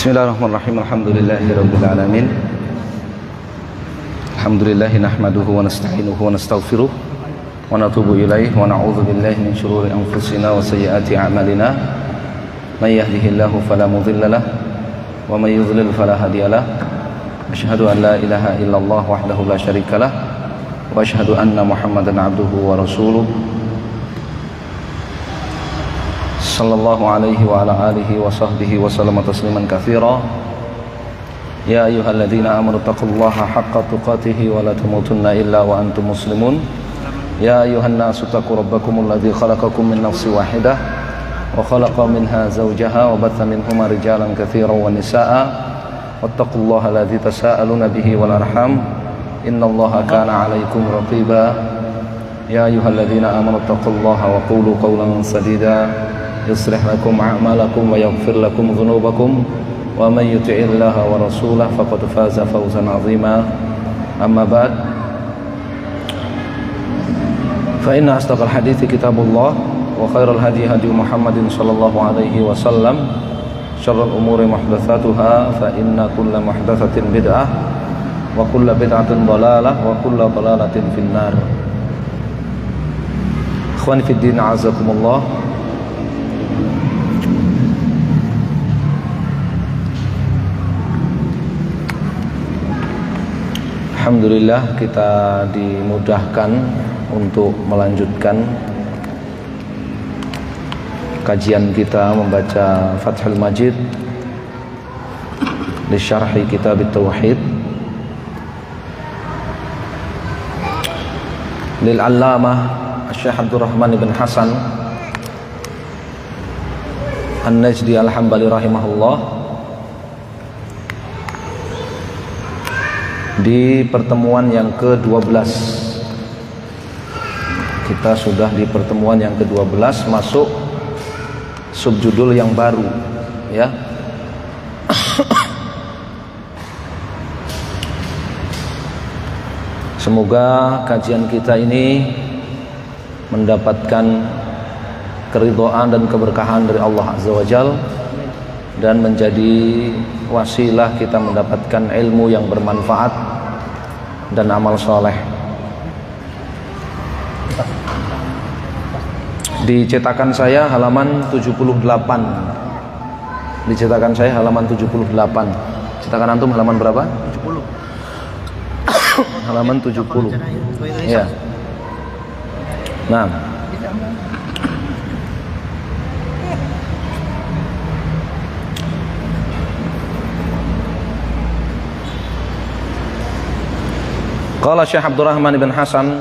Bismillahirrahmanirrahim. Alhamdulillahirabbil alamin. Alhamdulillah nahmaduhu wa nasta'inuhu wa nastaghfiruh wa natubu ilaihi wa na'udzu billahi min shururi anfusina wa sayyiati a'malina. May yahdihillahu fala mudilla lahu wa may yudlil fala hadiyalah. Asyhadu an la ilaha illallah wahdahu la syarikalah wa asyhadu anna Muhammadan abduhu wa rasuluh. Sallallahu alaihi wa ala alihi wa sahbihi wa sallama tasliman katsira. Ya ayyuhalladzina amanu taqullaha haqqa tuqatih wa la tamutunna illa wa antum muslimun. Ya ayyuhan nasu taqu rabbakumul ladzi khalaqakum min nafsin wahidah wa khalaqa minha zawjaha wa batha minhuma rijalan katsiran wa nisaa'a wattaqullaha alladzi tasaaluna bihi wal arham innallaha kana 'alaikum raqiba. Ya ayyuhalladzina amanu taqullaha wa qulu qawlan sadida yuslih lakum a'malakum wa yaghfir lakum dhunubakum wa man yuti'illaha wa rasulahu faqad faza fawzan 'azima. Amma ba'd, fa inna asdaqal hadithi kitabullah wa khairal hadi hadi Muhammadin sallallahu alaihi wasallam, syarrul umuri muhdatsatuha fa inna kulla muhdatsatin bid'ah wa kulla bid'atin dhalalah wa kulla dhalalatin finnar. Ikhwani fid din, a'azzakumullah. Alhamdulillah kita dimudahkan untuk melanjutkan kajian kita membaca Fathul Majid di syarhi kitab Tauhid lil Allamah Syekh Abdul Rahman ibn Hasan An-Najdi Al-Hambali rahimahullah. Di pertemuan yang ke-12 kita sudah di pertemuan yang ke-12 masuk subjudul yang baru, ya. Semoga kajian kita ini mendapatkan keridhaan dan keberkahan dari Allah Azza wa Jalla dan menjadi wasilah kita mendapatkan ilmu yang bermanfaat dan amal soleh. Di cetakan saya halaman 78. Di cetakan saya halaman 78. Cetakan antum halaman berapa? 70. Halaman 70. Ya. Nah, qala Syekh Abdul Rahman ibn Hasan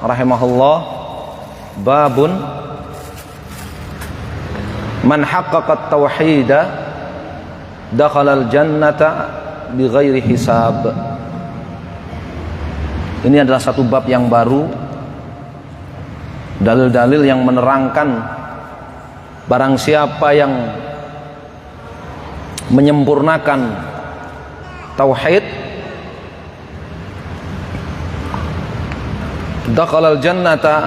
rahimahullah, babun man haqqaqa at-tauhida dakhala al-jannata bighairi hisab. Ini adalah satu bab yang baru, dalil-dalil yang menerangkan barang siapa yang menyempurnakan tauhid dakhalal jannata,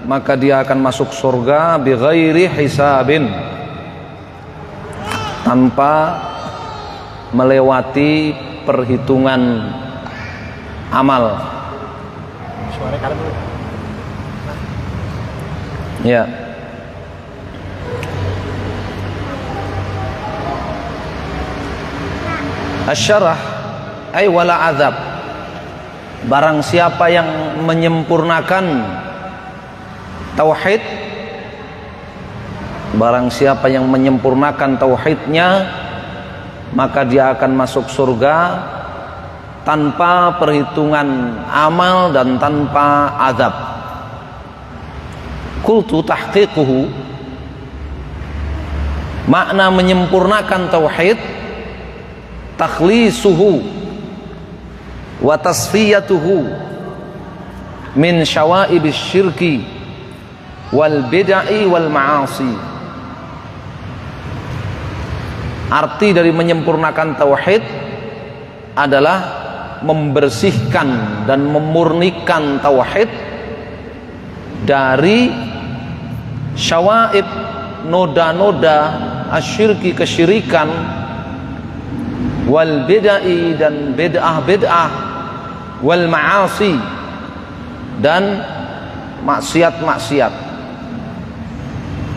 maka dia akan masuk surga bighairi hisabin, tanpa melewati perhitungan amal. Ya. Asyarah ay wala azab. Barang siapa yang menyempurnakan tauhid, barang siapa yang menyempurnakan tauhidnya, maka dia akan masuk surga tanpa perhitungan amal dan tanpa azab. Qultu tahqiquhu, makna menyempurnakan tauhid, takhlisuhu wa tasfiyatuhu min syawaibis syirki wal bid'ah wal ma'asi. Arti dari menyempurnakan tauhid adalah membersihkan dan memurnikan tauhid dari syawaib, noda-noda asyirki, kesyirikan, wal bid'ah dan bid'ah, wal ma'asi dan maksiat-maksiat.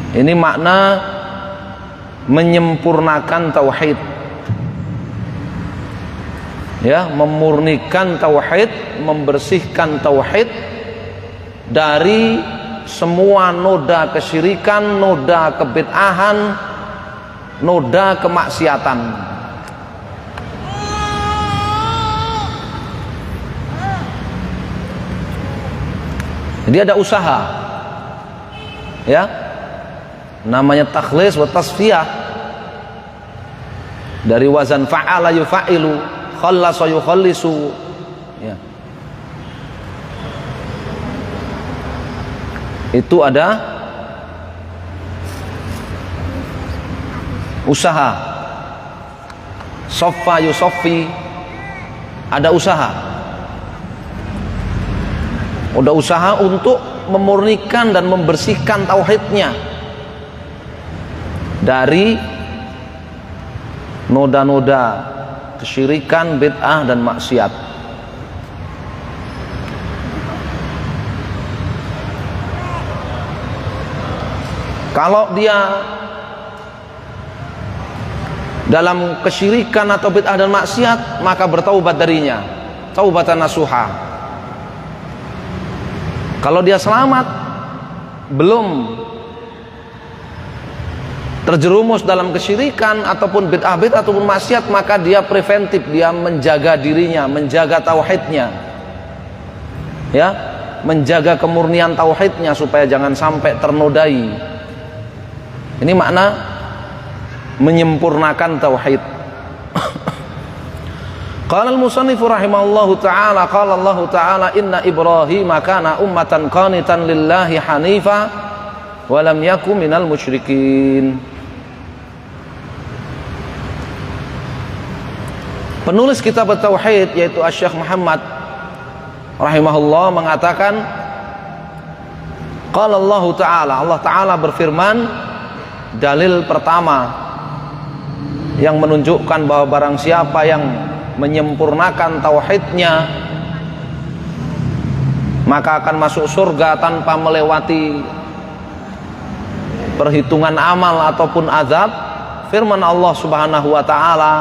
Ini makna menyempurnakan tauhid, ya, memurnikan tauhid, membersihkan tauhid dari semua noda kesyirikan, noda kebid'ahan, noda kemaksiatan. Jadi ada usaha, ya, namanya takhlis wa tasfiyah, dari wazan fa'ala yufa'ilu, khallasa yukhallisu, ya. Itu ada usaha. Soffa yusoffi, ada usaha. Udah usaha untuk memurnikan dan membersihkan tauhidnya dari noda-noda kesyirikan, bid'ah dan maksiat. Kalau dia dalam kesyirikan atau bid'ah dan maksiat, maka bertaubat darinya, taubatan nasuha. Kalau dia selamat, belum terjerumus dalam kesyirikan ataupun bid'ah ataupun maksiat, maka dia preventif, dia menjaga dirinya, menjaga tauhidnya, ya, menjaga kemurnian tauhidnya supaya jangan sampai ternodai. Ini makna menyempurnakan tauhid. Qala al-musannif rahimahullahu ta'ala, qala Allah ta'ala, inna Ibrahim kana ummatan qanitan lillahi hanifa wa lam yakun minal musyrikin. Penulis kitab tauhid yaitu Asy-Syaikh Muhammad rahimahullah mengatakan, qala Allah ta'ala, Allah ta'ala berfirman, dalil pertama yang menunjukkan bahwa barang siapa yang menyempurnakan tauhidnya maka akan masuk surga tanpa melewati perhitungan amal ataupun azab. Firman Allah Subhanahu wa taala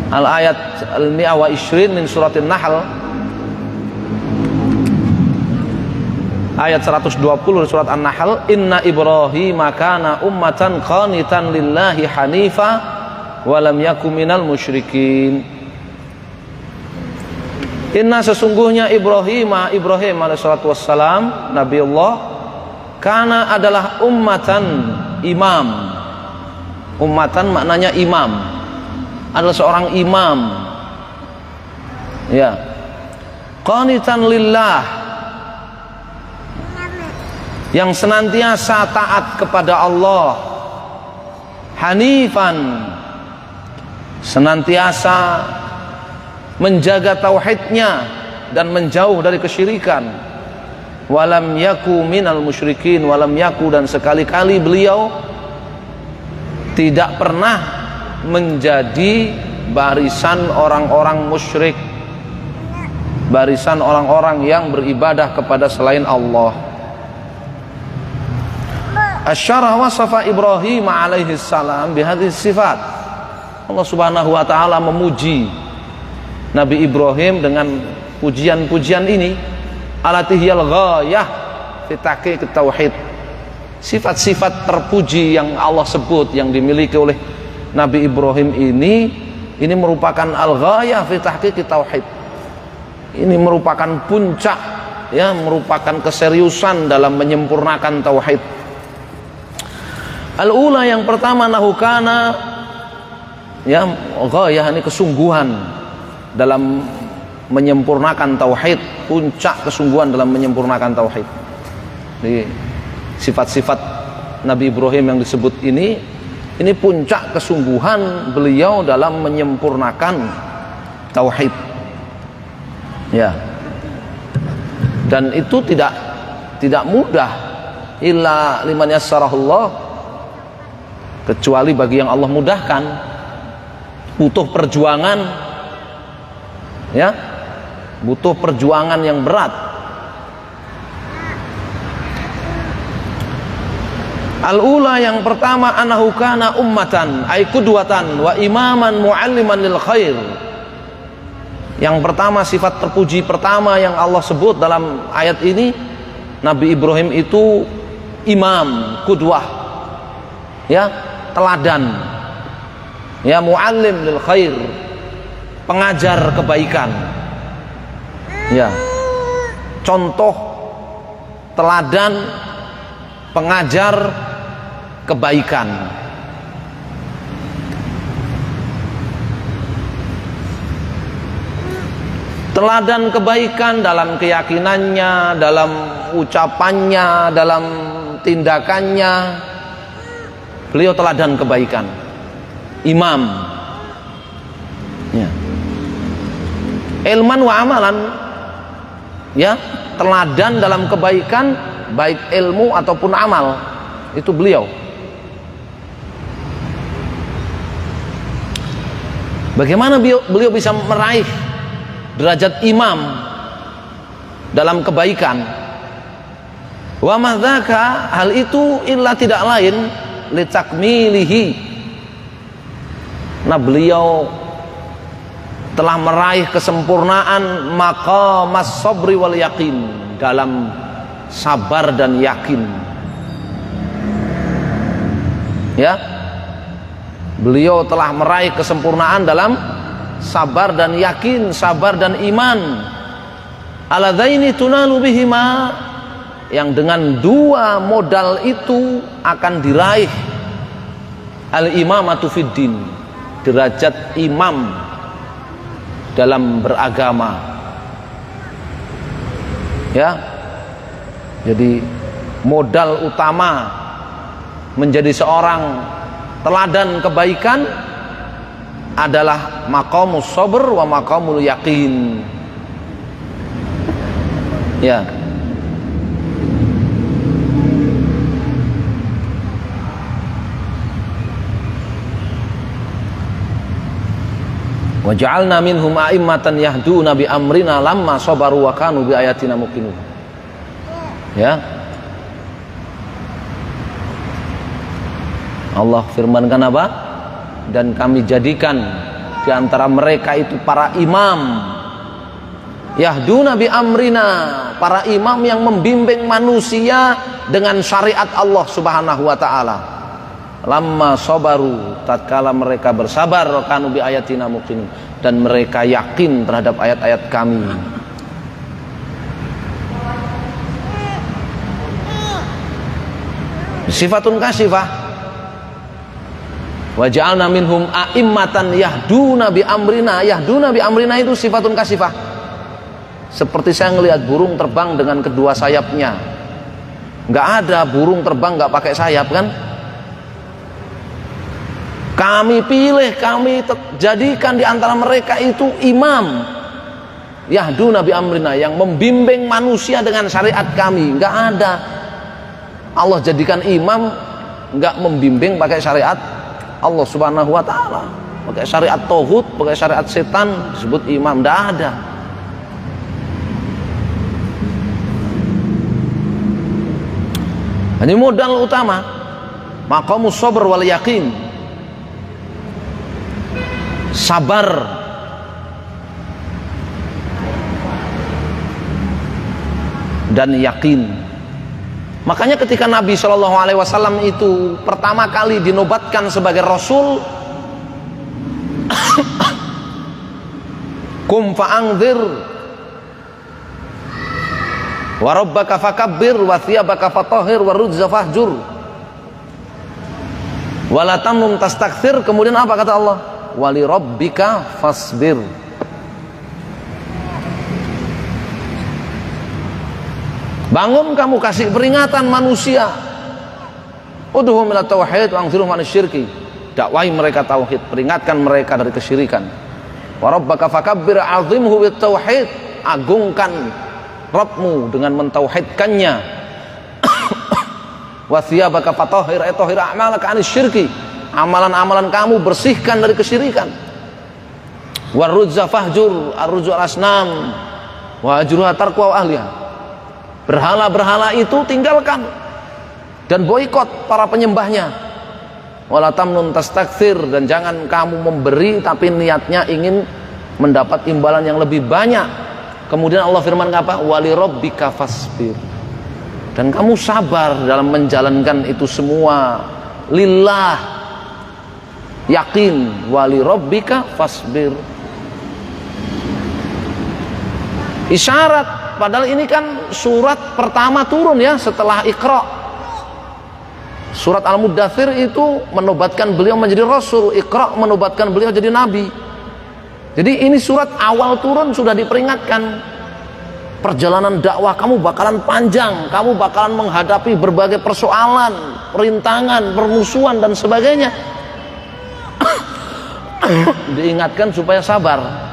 al-ayat al-120 min suratin Nahl, ayat 120 surat An-Nahl, inna Ibrahim kana ummatan qanitan lillahi hanifa walam yakum minal musyrikin. Inna, sesungguhnya Ibrahim alaihissalatu wassalam, Nabi Allah, kana adalah ummatan, imam. Ummatan maknanya imam, adalah seorang imam, ya, qanitan lillah, yang senantiasa taat kepada Allah, hanifan, senantiasa menjaga tauhidnya dan menjauh dari kesyirikan, walam yaku minal musyrikin, walam yaku, dan sekali-kali beliau tidak pernah menjadi barisan orang-orang musyrik, barisan orang-orang yang beribadah kepada selain Allah. Asyara wasafa Ibrahim alaihi salam bihadhihi sifat. Allah Subhanahu wa taala memuji Nabi Ibrahim dengan pujian-pujian ini, alatihiyal ghayah fi tahqiq tauhid. Sifat-sifat terpuji yang Allah sebut yang dimiliki oleh Nabi Ibrahim ini merupakan al-ghayah fi tahqiq tauhid. Ini merupakan puncak, ya, merupakan keseriusan dalam menyempurnakan tauhid. Al-ula, yang pertama, nahukana, ya, ghayah ini kesungguhan dalam menyempurnakan tauhid, puncak kesungguhan dalam menyempurnakan tauhid. Jadi sifat-sifat Nabi Ibrahim yang disebut ini puncak kesungguhan beliau dalam menyempurnakan tauhid, ya. Dan itu tidak mudah, illa liman yassarahullah, kecuali bagi yang Allah mudahkan. butuh perjuangan, ya, butuh perjuangan yang berat. Al-ula, yang pertama, annahu kana ummatan ay qudwatan wa imaman mualliman lil khair. Yang pertama, sifat terpuji pertama yang Allah sebut dalam ayat ini, Nabi Ibrahim itu imam, qudwah, ya, teladan, ya, muallim lil khair, pengajar kebaikan, ya, contoh, teladan, pengajar kebaikan. Teladan kebaikan dalam keyakinannya, dalam ucapannya, dalam tindakannya. Beliau teladan kebaikan, imam, ya. Ilman wa amalan, ya, teladan dalam kebaikan, baik ilmu ataupun amal, itu beliau. Bagaimana beliau bisa meraih derajat imam dalam kebaikan? Wa madzaka, hal itu illa, tidak lain, litakmilihi. Nah, beliau telah meraih kesempurnaan maqamas sabri wal yaqin, dalam sabar dan yakin, ya. Beliau telah meraih kesempurnaan dalam sabar dan yakin, sabar dan iman. Aladzaini tunalu bihima, yang dengan dua modal itu akan diraih al-imamatu fid din, derajat imam dalam beragama, ya. Jadi modal utama menjadi seorang teladan kebaikan adalah maqamus sabr wa maqamul yaqin, ya. Wa ja'alna minhum a'immatan yahduna bi amrina lamma sabaru wa kanu bi ayatina muqinun, ya. Allah firmankan apa? Dan kami jadikan di antara mereka itu para imam, yahduna bi amrina, para imam yang membimbing manusia dengan syariat Allah Subhanahu wa taala. Lamma sabaru, tatkala mereka bersabar, kanu bi ayatina muqinun, dan mereka yakin terhadap ayat-ayat kami. Sifatun kasifah. Wa ja'alna minhum a'immatan yahduna bi amrina. Yahduna bi amrina itu sifatun kasifah. Seperti saya ngelihat burung terbang dengan kedua sayapnya. Nggak ada burung terbang nggak pakai sayap, kan? Kami pilih, kami jadikan di antara mereka itu imam, yahduna bi amrina, yang membimbing manusia dengan syariat kami. Nggak ada Allah jadikan imam nggak membimbing pakai syariat Allah Subhanahu wa taala, pakai syariat tauhid, pakai syariat setan, disebut imam. Nggak ada. Ini modal utama, maqamus sabr wal yaqin, sabar dan yakin. Makanya ketika Nabi Shallallahu Alaihi Wasallam itu pertama kali dinobatkan sebagai Rasul, kum fa'angzir wa rabbaka fakabbir wa thiyabaka fatahhir wa rujza fahjur wa la tamnun tastakthir. Kemudian apa kata Allah? Wali rabbika fasbir. Bangun kamu, kasih peringatan manusia. Udhum ila tauhid wa anzirhum an syirki. Dakwahi mereka tauhid, peringatkan mereka dari kesyirikan. Wa rabbaka fakabbir, azimhu bit tauhid, agungkan Rabbmu dengan mentauhidkannya. Wa thiyabaka fatahhir, tahhir a'malaka an syirki. Amalan-amalan kamu bersihkan dari kesyirikan. Warrujza fahjur, arrujul asnam, wa ajruha tarku wa ahliha. Berhala-berhala itu tinggalkan dan boikot para penyembahnya. Wala tamnun tastakthir, dan jangan kamu memberi tapi niatnya ingin mendapat imbalan yang lebih banyak. Kemudian Allah firman apa? Wali rabbika fasbir, dan kamu sabar dalam menjalankan itu semua lillah, yakin. Wali rabbika fasbir, isyarat. Padahal ini kan surat pertama turun ya setelah Iqra. Surat Al-Muddathir itu menobatkan beliau menjadi rasul, Iqra menobatkan beliau jadi nabi. Jadi ini surat awal turun sudah diperingatkan, perjalanan dakwah kamu bakalan panjang, kamu bakalan menghadapi berbagai persoalan, perintangan, permusuhan dan sebagainya. Diingatkan supaya sabar.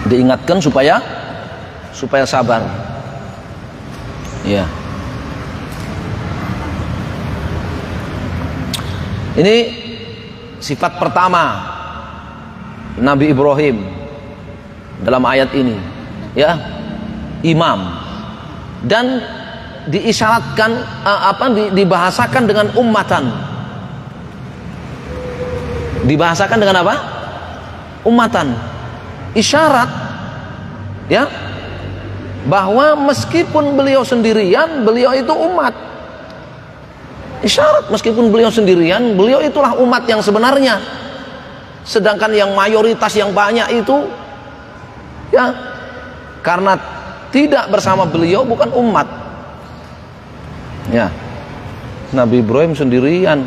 Diingatkan supaya sabar. Ya. Ini sifat pertama Nabi Ibrahim dalam ayat ini, ya, imam, dan diisyaratkan dibahasakan dengan ummatan. Dibahasakan dengan apa? Ummatan. Isyarat, ya, bahwa meskipun beliau sendirian, beliau itu umat. Isyarat meskipun beliau sendirian, beliau itulah umat yang sebenarnya. Sedangkan yang mayoritas yang banyak itu, ya, karena tidak bersama beliau bukan umat. Ya, Nabi Ibrahim sendirian,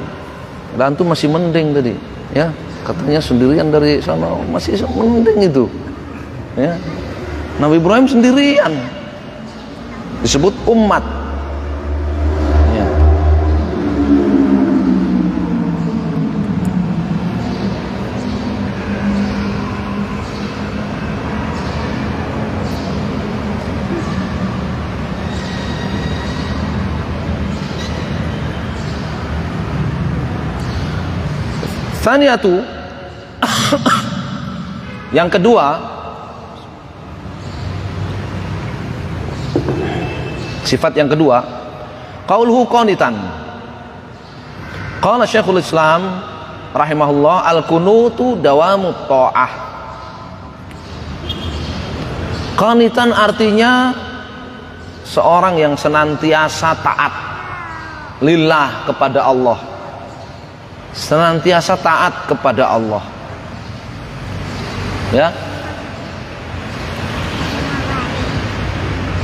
dan itu masih mending tadi, ya. Katanya sendirian dari sana masih mending itu, ya. Nabi Ibrahim sendirian disebut umat, ya. Tsaniyatu, yang kedua, sifat yang kedua, qauluhu qanitan. Qala Syekhul Islam rahimahullah, al-kunutu dawamut ta'ah. Qanitan artinya seorang yang senantiasa taat lillah, kepada Allah, senantiasa taat kepada Allah, ya.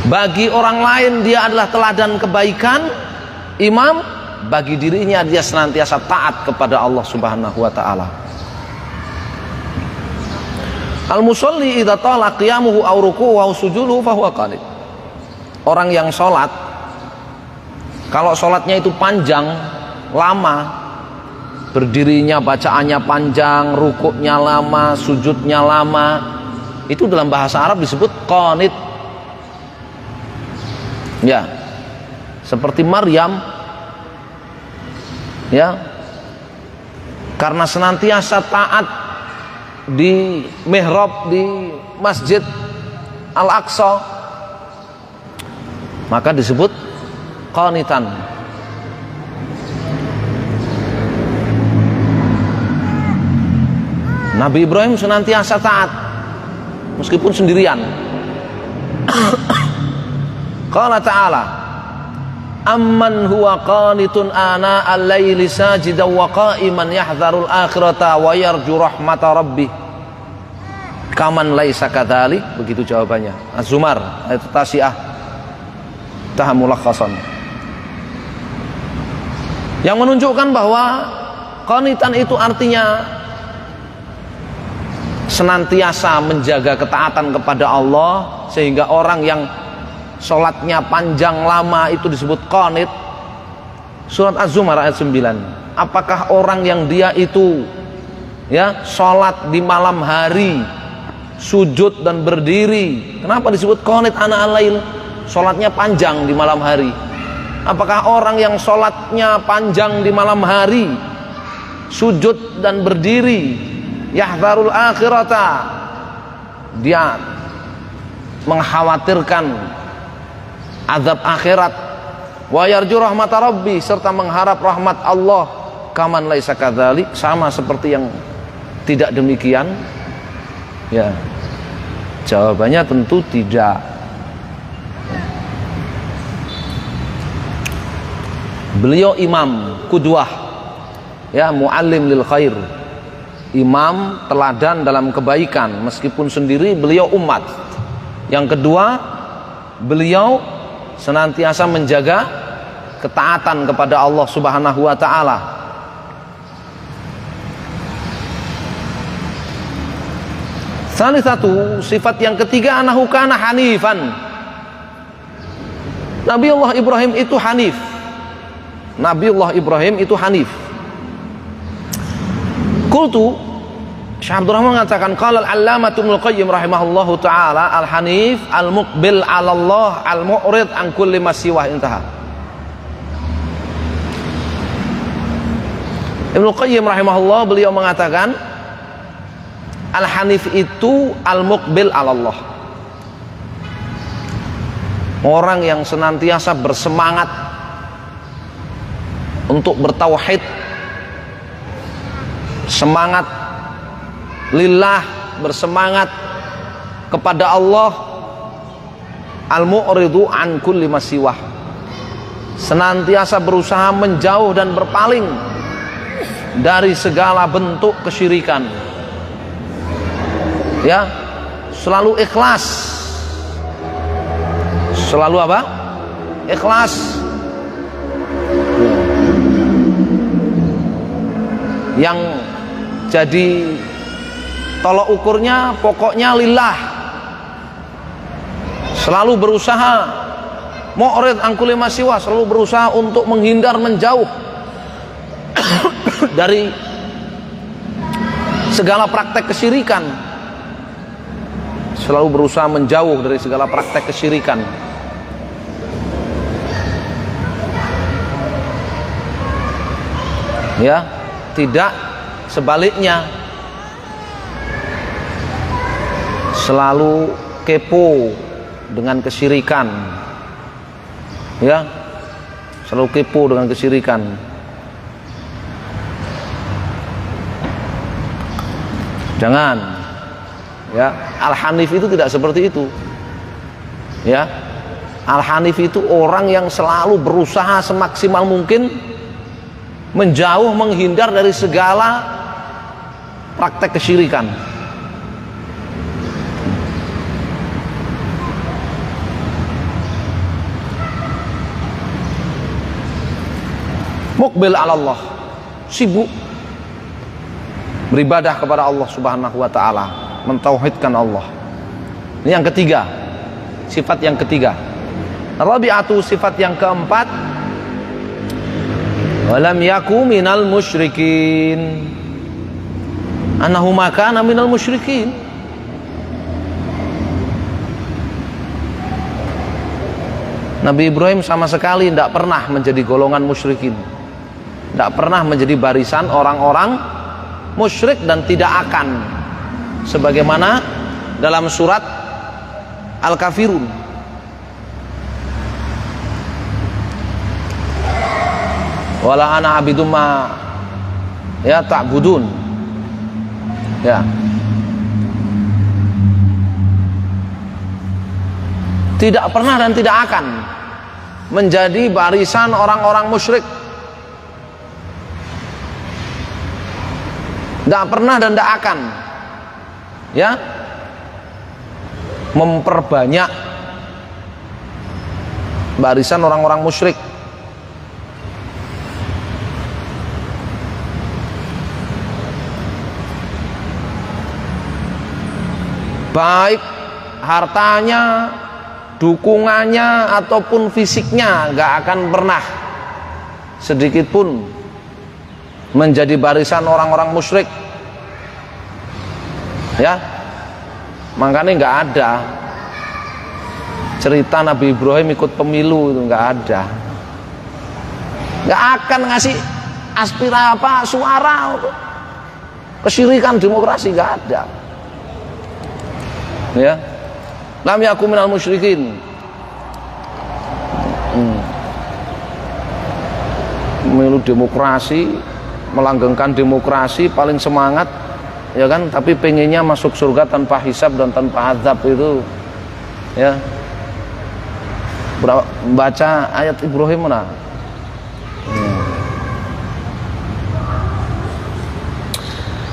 Bagi orang lain dia adalah teladan kebaikan, imam. Bagi dirinya dia senantiasa taat kepada Allah Subhanahu wa ta'ala. Al-musalli idza tala qiyamuhu aw ruku'uhu aw sujuduhu fa huwa qanit. Orang yang sholat, kalau sholatnya itu panjang, lama, berdirinya bacaannya panjang, rukuknya lama, sujudnya lama, itu dalam bahasa Arab disebut qanit. Ya, seperti Maryam, ya, karena senantiasa taat di mihrab di Masjid Al-Aqsa, maka disebut qanitan. Nabi Ibrahim senantiasa taat meskipun sendirian. Qala ta'ala, amman huwa qanitun ana al-laili sajidan wa qa'iman yahdharul akhirata wa yarju rahmata rabbih kaman laisa kadzalik. Begitu jawabannya. Az-Zumar ayat Tasi'ah tahamulakhasan, yang menunjukkan bahwa qanitan itu artinya senantiasa menjaga ketaatan kepada Allah, sehingga orang yang sholatnya panjang lama itu disebut qanit. Surat Az-Zumar ayat 9. Apakah orang yang dia itu, ya, sholat di malam hari, sujud dan berdiri, kenapa disebut qanit ana al-lail? Sholatnya panjang di malam hari. Apakah orang yang sholatnya panjang di malam hari, sujud dan berdiri, yahdharul akhirata, dia mengkhawatirkan azab akhirat, wa yarju rahmata rabbi, serta mengharap rahmat Allah, kaman laisa kadzalik, sama seperti yang tidak demikian? Ya, jawabannya tentu tidak. Beliau imam, qudwah, ya, muallim lil khair, imam teladan dalam kebaikan, meskipun sendiri beliau umat. Yang kedua, beliau senantiasa menjaga ketaatan kepada Allah Subhanahu wa taala. Salah satu sifat yang ketiga, anahu kana hanifan. Nabiullah Ibrahim itu hanif. Nabiullah Ibrahim itu hanif. Qultu, Syekh Abdul Rahman mengatakan, qala al-allamah Ibnu Qayyim rahimahullahu taala, al-hanif al-muqbil 'ala Allah al-mu'rid an kulli ma siwah, intaha. Ibnu Qayyim rahimahullah beliau mengatakan, al-hanif itu al-muqbil 'ala Allah, orang yang senantiasa bersemangat untuk bertauhid, semangat lillah, bersemangat kepada Allah, al-mu'ridu an kulli masiwah, senantiasa berusaha menjauh dan berpaling dari segala bentuk kesyirikan, ya, selalu ikhlas. Selalu apa? Ikhlas. Yang jadi tolok ukurnya pokoknya lillah, selalu berusaha mu'rid an kulli ma siwa, selalu berusaha untuk menghindar, menjauh dari segala praktek kesyirikan, selalu berusaha menjauh dari segala praktek kesyirikan. Ya, tidak sebaliknya, selalu kepo dengan kesyirikan, ya, selalu kepo dengan kesyirikan. Jangan, ya, al-hanif itu tidak seperti itu, ya. Al-hanif itu orang yang selalu berusaha semaksimal mungkin menjauh, menghindar dari segala praktek kesyirikan. Muqbil 'ala Allah, sibuk beribadah kepada Allah Subhanahu wa taala, mentauhidkan Allah. Ini yang ketiga, sifat yang ketiga. Rabi'atu, sifat yang keempat, walam yaku minal musyrikin, annahu makana minal musyrikin. Nabi Ibrahim sama sekali tidak pernah menjadi golongan musyrikin, tidak pernah menjadi barisan orang-orang musyrik, dan tidak akan, sebagaimana dalam surat Al-Kafirun. Wala ana abidum ma ya ta'budun, ya, tidak pernah dan tidak akan menjadi barisan orang-orang musyrik, tidak pernah dan tidak akan, ya, memperbanyak barisan orang-orang musyrik. Baik hartanya, dukungannya, ataupun fisiknya, gak akan pernah sedikit pun menjadi barisan orang-orang musyrik, ya. Makanya gak ada cerita Nabi Ibrahim ikut pemilu, itu gak ada. nggak akan ngasih suara untuk kesyirikan demokrasi, nggak ada. Ya, lam yakum minal musyrikin. Melu demokrasi, melanggengkan demokrasi paling semangat, ya kan, tapi pengennya masuk surga tanpa hisab dan tanpa azab itu, ya. Baca ayat Ibrahim mana?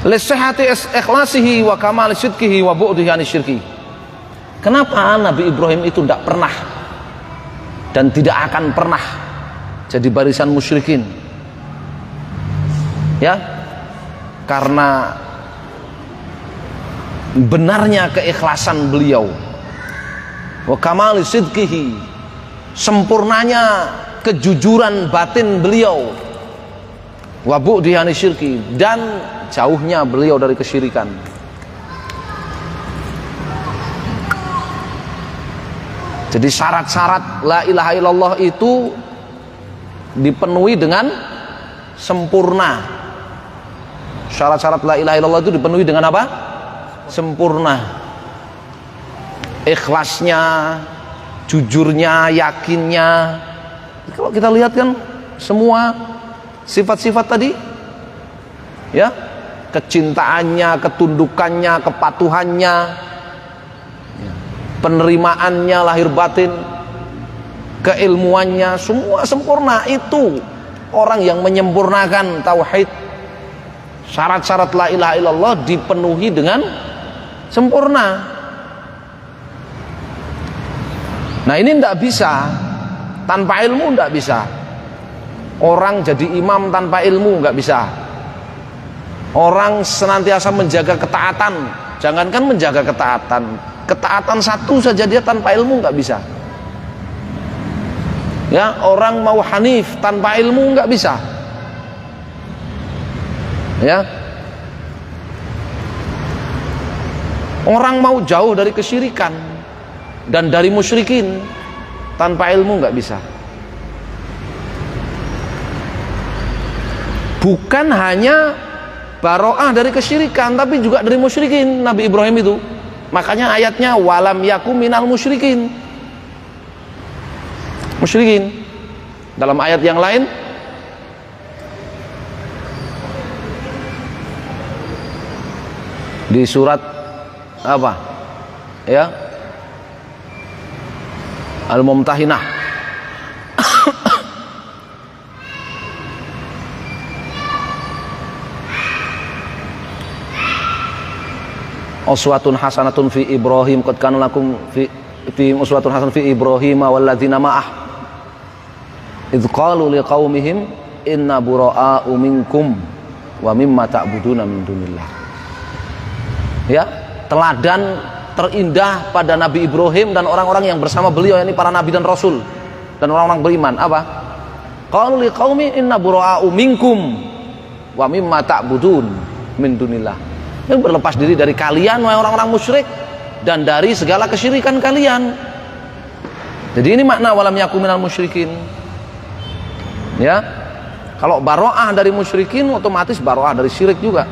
Lisihati ikhlasihi wa kamal sidqihi wa bu'dihi anisyirki. Kenapa Nabi Ibrahim itu tidak pernah dan tidak akan pernah jadi barisan musyrikin? Ya, karena benarnya keikhlasan beliau, wa kamal sidqihi, sempurnanya kejujuran batin beliau, wa bu'dihi anisyirki, dan jauhnya beliau dari kesyirikan. Jadi syarat-syarat la ilaha illallah itu dipenuhi dengan sempurna. Syarat-syarat la ilaha illallah itu dipenuhi dengan apa? Sempurna. Ikhlasnya, jujurnya, yakinnya. Kalau kita lihat kan semua sifat-sifat tadi, ya, kecintaannya, ketundukannya, kepatuhannya, penerimaannya lahir batin, keilmuannya, semua sempurna. Itu orang yang menyempurnakan tauhid. Syarat-syarat la ilaha illallah dipenuhi dengan sempurna. Nah, ini tidak bisa tanpa ilmu, tidak bisa. Orang jadi imam tanpa ilmu nggak bisa. Orang senantiasa menjaga ketaatan, jangankan menjaga ketaatan satu saja dia tanpa ilmu nggak bisa. Ya, orang mau hanif tanpa ilmu nggak bisa. Ya, orang mau jauh dari kesyirikan dan dari musyrikin tanpa ilmu nggak bisa. Bukan hanya baro'ah dari kesyirikan, tapi juga dari musyrikin Nabi Ibrahim itu. Makanya ayatnya walam yakum minal musyrikin. Musyrikin. Dalam ayat yang lain di surat apa? Ya. Al-Mumtahinah. Uswatun hasanatun fi Ibrahim qad kana lakum fi uswatun hasanatun fi Ibrahim walladzina ma'ah idz qalu liqaumihim inna bura'a'u minkum wa mimma ta'buduna min dunillah. Ya, teladan terindah pada Nabi Ibrahim dan orang-orang yang bersama beliau, yakni para nabi dan rasul dan orang-orang beriman. Apa? Qalu liqaumi inna bura'a'u minkum wa mimma ta'budun min dunillah. Yang berlepas diri dari kalian wahai orang-orang musyrik dan dari segala kesyirikan kalian. Jadi ini makna walam yakum minal musyrikin. Ya. Kalau baro'ah dari musyrikin otomatis baro'ah dari syirik juga.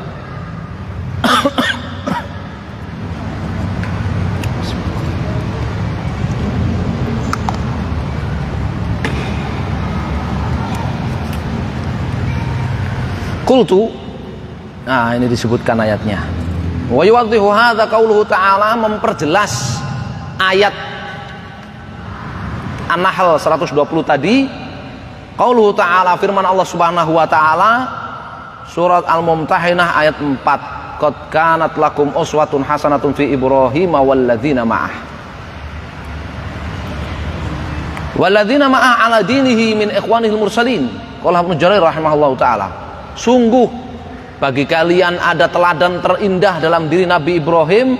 Qultu, nah ini disebutkan ayatnya. Wa yuwaddihu hadza qauluhu ta'ala, memperjelas ayat An-Nahl 120 tadi. Qauluhu ta'ala, firman Allah Subhanahu wa taala, surat Al-Mumtahinah ayat 4. Qad kanat lakum uswatun hasanatun fi Ibrahim walladzina ma'ah. Walladzina ma'ah ala dinihi min ikhwanihil mursalin. Qala Ibnu Jarir rahimahullahu taala. Sungguh bagi kalian ada teladan terindah dalam diri Nabi Ibrahim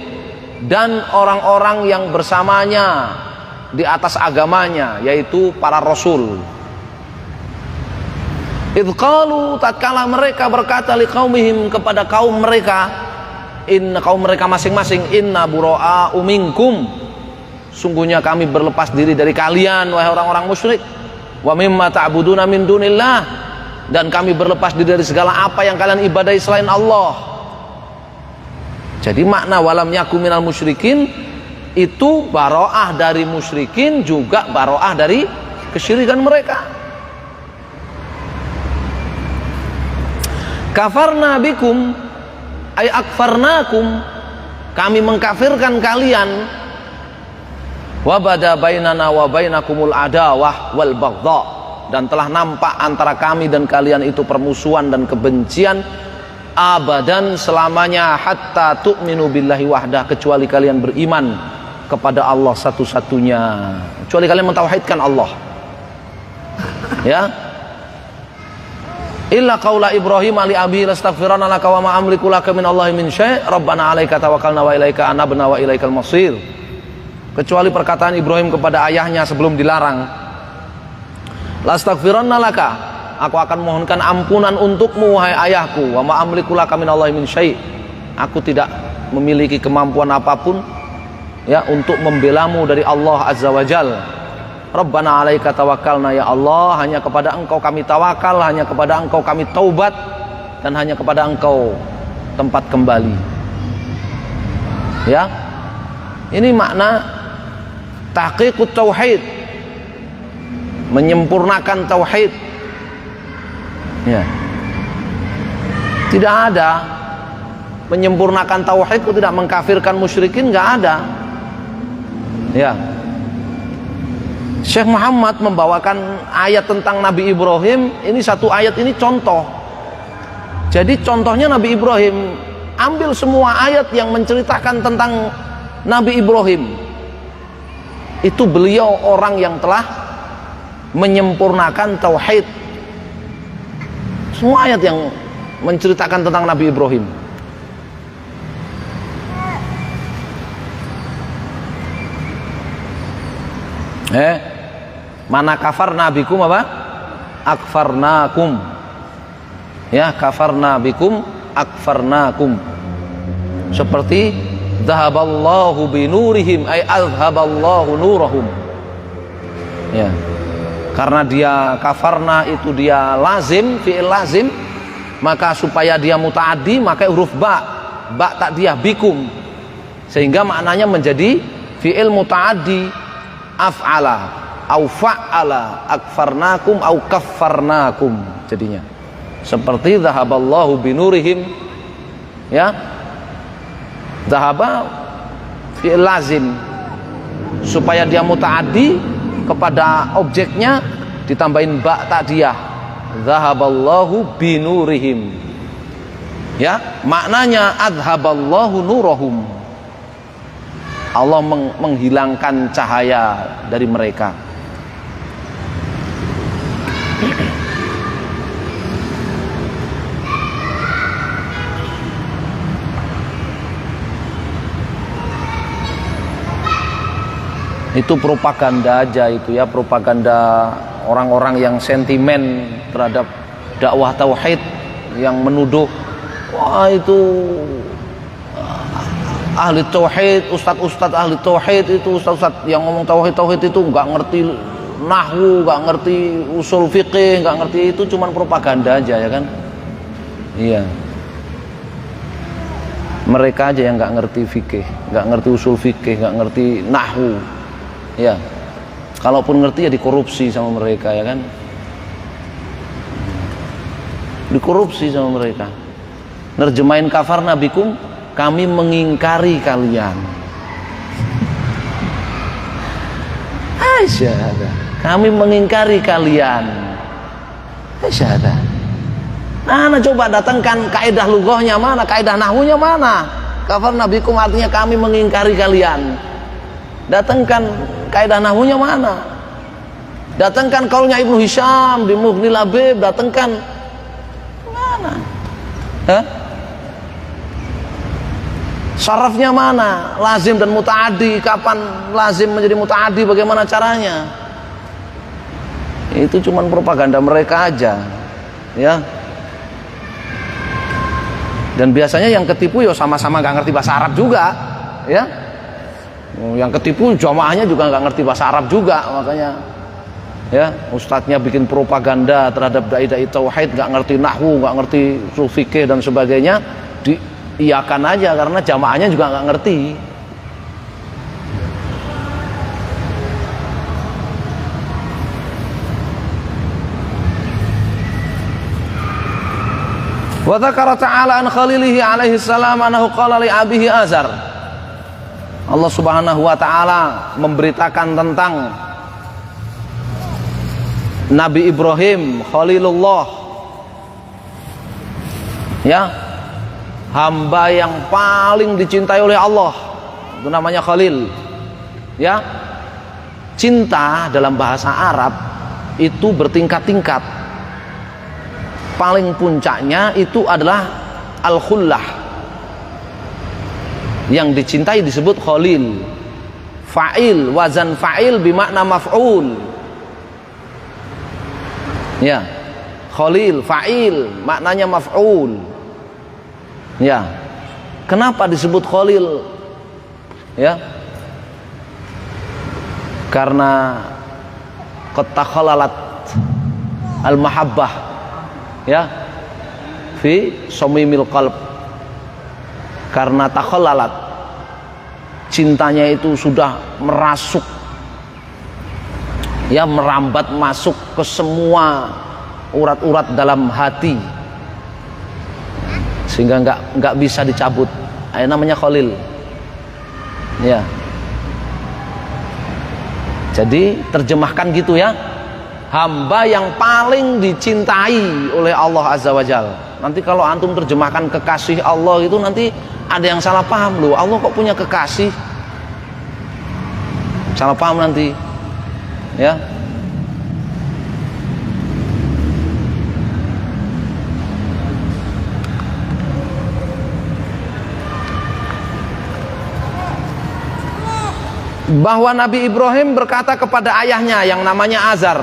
dan orang-orang yang bersamanya di atas agamanya, yaitu para rasul. Idz qalu, tatkala mereka berkata liqaumihim, kepada kaum mereka, kaum mereka masing-masing, inna bura'a'u minkum, sungguhnya kami berlepas diri dari kalian wahai orang-orang musyrik. wa mimma ta'buduna min dunillah, dan kami berlepas diri dari segala apa yang kalian ibadahi selain Allah. Jadi makna walam yakum minal musyrikin itu baroah dari musyrikin, juga baroah dari kesyirikan mereka. Kafarna bikum ay akfarnakum, kami mengkafirkan kalian. Wa bada bainana wa bainakumul adawah wal baghdha, dan telah nampak antara kami dan kalian itu permusuhan dan kebencian abadan, selamanya, hatta tu'minu billahi wahdah, kecuali kalian beriman kepada Allah satu-satunya, kecuali kalian mentauhidkan Allah. Ya, illa qaula Ibrahim ali abi lastaghfirana laka wa ma amliku laka min Allahi min syai' rabbana 'alaika tawakkalna wa ilaika anabna wa ilaikal masir, kecuali perkataan Ibrahim kepada ayahnya sebelum dilarang, lastaghfirana laka, aku akan mohonkan ampunan untukmu wahai ayahku, wa ma amliku laka min Allahi min syai', aku tidak memiliki kemampuan apapun ya untuk membelamu dari Allah azza wajalla. Rabbana 'alaika tawakkalna, ya Allah, hanya kepada Engkau kami tawakal, hanya kepada Engkau kami taubat, dan hanya kepada Engkau tempat kembali. Ya, ini makna tahqiqut tauhid, menyempurnakan tauhid. Ya, tidak ada menyempurnakan tauhid itu tidak mengkafirkan musyrikin, nggak ada. Ya, Syekh Muhammad membawakan ayat tentang Nabi Ibrahim. Ini satu ayat ini contoh. Jadi contohnya Nabi Ibrahim, ambil semua ayat yang menceritakan tentang Nabi Ibrahim. Itu beliau orang yang telah menyempurnakan tauhid. Semua ayat yang menceritakan tentang Nabi Ibrahim. Mana kafarna bikum apa? Akfarnakum. Ya, kafarna bikum akfarnakum. Seperti dhahaballahu binurihim ay azhaballahu nurahum. Ya. Karena dia kafarna itu dia lazim, fi'il lazim, maka supaya dia mutaaddi maka huruf ba tak dia bikum. Sehingga maknanya menjadi fi'il mutaaddi af'ala au fa'ala, akfarnakum au kaffarnakum jadinya. Seperti dhahaballahu binurihim, ya, dhahaba fi'il lazim, supaya dia mutaaddi kepada objeknya ditambahin ba ta'diyah, dhahaballahu binurihim. Ya, maknanya adhaballahu nurahum, Allah menghilangkan cahaya dari mereka. Itu propaganda aja itu ya, propaganda orang-orang yang sentimen terhadap dakwah tauhid, yang menuduh wah itu ahli tauhid, ustadz ahli tauhid itu, ustadz yang ngomong tauhid itu nggak ngerti nahwu, nggak ngerti usul fikih, nggak ngerti, itu cuman propaganda aja ya kan. Iya, mereka aja yang nggak ngerti fikih, nggak ngerti usul fikih, nggak ngerti nahwu. Ya, kalaupun ngerti ya dikorupsi sama mereka ya kan, dikorupsi sama mereka. Nerjemahin kafarna bikum, kami mengingkari kalian. Aisyah, kami mengingkari kalian. Aisyah. Nah, coba datangkan kaidah lughahnya mana, kaidah nahwunya mana? Kafarna bikum artinya kami mengingkari kalian. Datangkan kaidah nahwunya mana? Datangkan qaulnya Ibnu Hisham di Mughni Labib, datangkan mana? Hah? Syarafnya mana? Lazim dan mutaaddi, kapan lazim menjadi mutaaddi, bagaimana caranya? Itu cuman propaganda mereka aja, ya. Dan biasanya yang ketipu ya sama-sama nggak ngerti bahasa Arab juga, ya. Yang ketipu jamaahnya juga nggak ngerti bahasa Arab juga, makanya Ya, ustadznya bikin propaganda terhadap dai-dai tauhid, nggak ngerti nahwu, nggak ngerti ushul fikih dan sebagainya, diiyakan aja karena jamaahnya juga nggak ngerti. Wa dzakara ta'ala an khalilihi alaihi salam annahu qala li abihi Azar. Allah Subhanahu wa taala memberitakan tentang Nabi Ibrahim Khalilullah, ya, hamba yang paling dicintai oleh Allah, itu namanya Khalil, ya. Cinta dalam bahasa Arab itu bertingkat-tingkat. Paling puncaknya itu adalah al-khullah, yang dicintai disebut Khalil. Fa'il, wazan fa'il bimakna maf'ul. Ya, Khalil, fa'il, maknanya maf'ul. Ya, kenapa disebut Khalil? Ya, karena qatakhalalat al-mahabbah, ya, fi somimil qalb. Karena takhalalat, cintanya itu sudah merasuk, ya, merambat masuk ke semua urat-urat dalam hati, sehingga nggak bisa dicabut. Namanya Khalil, ya. Jadi terjemahkan gitu, ya, hamba yang paling dicintai oleh Allah Azza wa Jalla. Nanti kalau antum terjemahkan kekasih Allah itu nanti ada yang salah paham loh. Allah kok punya kekasih? Salah paham nanti, ya. Bahwa Nabi Ibrahim berkata kepada ayahnya yang namanya Azar.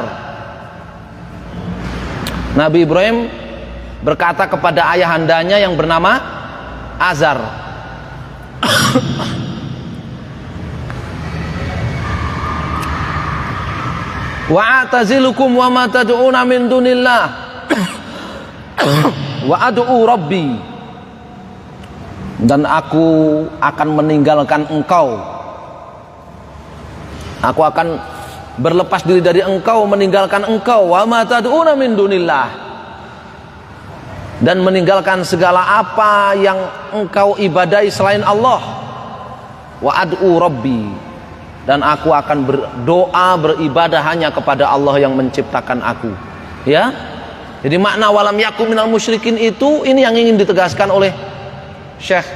Nabi Ibrahim berkata kepada ayahandanya yang bernama Azar, wa a'tazilukum wa ma tad'una min dunillah wa ad'u rabbi, dan aku akan meninggalkan engkau, aku akan berlepas diri dari engkau, meninggalkan engkau, wa ma tad'una min dunillah, dan meninggalkan segala apa yang engkau ibadai selain Allah, wa ad'u rabbi, dan aku akan berdoa, beribadah hanya kepada Allah yang menciptakan aku. Ya, jadi makna walam yakum minal musyrikin itu, ini yang ingin ditegaskan oleh Syekh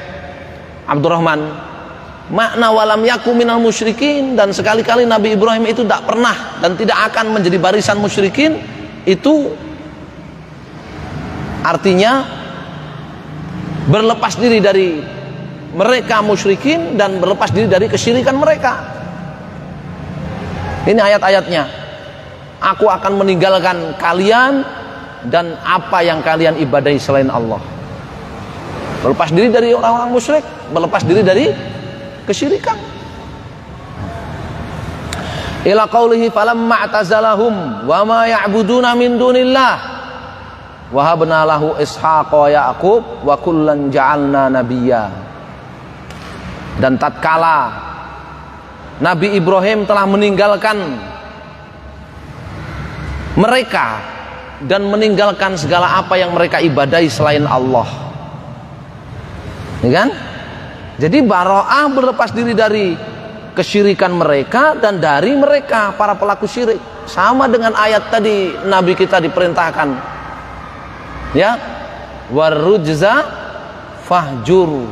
Abdurrahman. Makna walam yakum minal musyrikin, dan sekali-kali Nabi Ibrahim itu tidak pernah dan tidak akan menjadi barisan musyrikin, itu artinya berlepas diri dari mereka musyrikin dan berlepas diri dari kesyirikan mereka. Ini ayat-ayatnya. Aku akan meninggalkan kalian dan apa yang kalian ibadahi selain Allah. Berlepas diri dari orang-orang musyrik, berlepas diri dari kesyirikan. Ila qaulihi falamma i'tazalahum wa ma ya'buduna min dunillah wa habna lahu Ishaq wa Yaqub wa kullan ja'alna nabiyya. Dan tatkala Nabi Ibrahim telah meninggalkan mereka dan meninggalkan segala apa yang mereka ibadahi selain Allah, ya kan? Jadi bara'ah, berlepas diri dari kesyirikan mereka dan dari mereka para pelaku syirik. Sama dengan ayat tadi, Nabi kita diperintahkan, ya, warujza fahjur,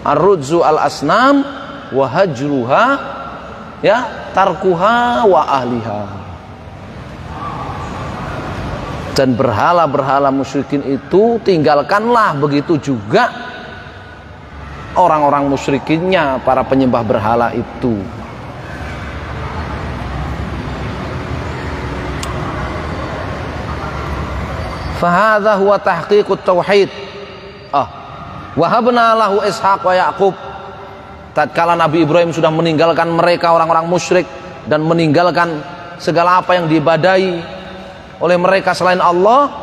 arrujzu al asnam wahajruha, ya, tarkuha wa ahliha. Dan berhala-berhala musyrikin itu tinggalkanlah, begitu juga orang-orang musyrikinnya, para penyembah berhala itu. Fahadha huwa tahqiqut tauhid. Wahabna lahu Ishaq wa Yaqub. Tatkala Nabi Ibrahim sudah meninggalkan mereka orang-orang musyrik dan meninggalkan segala apa yang diibadahi oleh mereka selain Allah,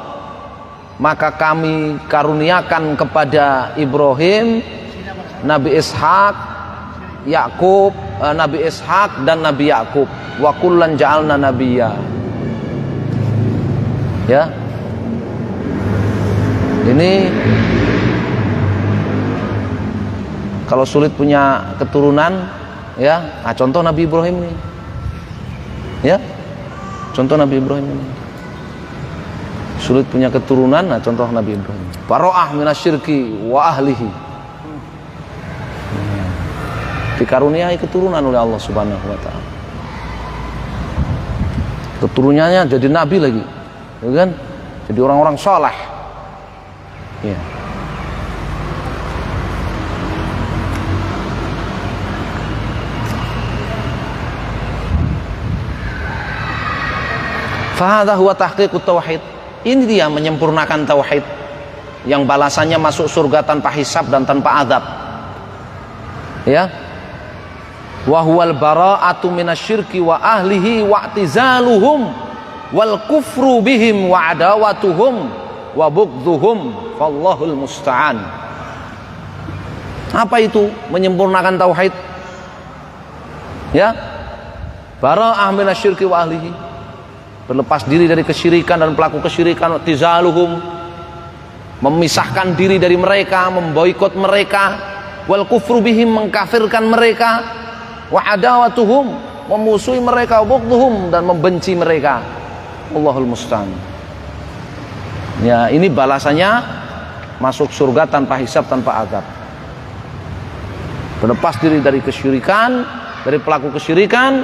maka kami karuniakan kepada Ibrahim, Nabi Ishak, Yakub, Nabi Ishak dan Nabi Yakub. Wa kullan ja'alna nabiyya. Ya. Ini kalau sulit punya keturunan, ya, nah contoh Nabi Ibrahim ini. Ya. Contoh Nabi Ibrahim ini. Sulit punya keturunan, nah contoh Nabi Ibrahim. Bara'ah minasyirki wa ahlihi. Dikaruniai keturunan oleh Allah Subhanahu wa taala. Keturunannya jadi nabi lagi, ya kan? Jadi orang-orang saleh. Ya. Fahadha huwa tahqiqut tauhid. Ini dia menyempurnakan tauhid yang balasannya masuk surga tanpa hisab dan tanpa azab. Ya. Wa huwal bara'atu minasyirki wa ahlihi wa i'tizaluhum wal kufru bihim wa adawatuhum wa bughdhuhum wallahul musta'an. Apa itu menyempurnakan tauhid? Ya. Bara'ah minasyirki wa ahlihi, berlepas diri dari kesyirikan dan pelaku kesyirikan, wa i'tizaluhum, memisahkan diri dari mereka, memboikot mereka, wal kufru bihim, mengkafirkan mereka, wa adawatuhum, memusuhi mereka, wa bughdhuhum, dan membenci mereka. Allahul musta'an. Ya, ini balasannya masuk surga tanpa hisab, tanpa azab. Berlepas diri dari kesyirikan, dari pelaku kesyirikan,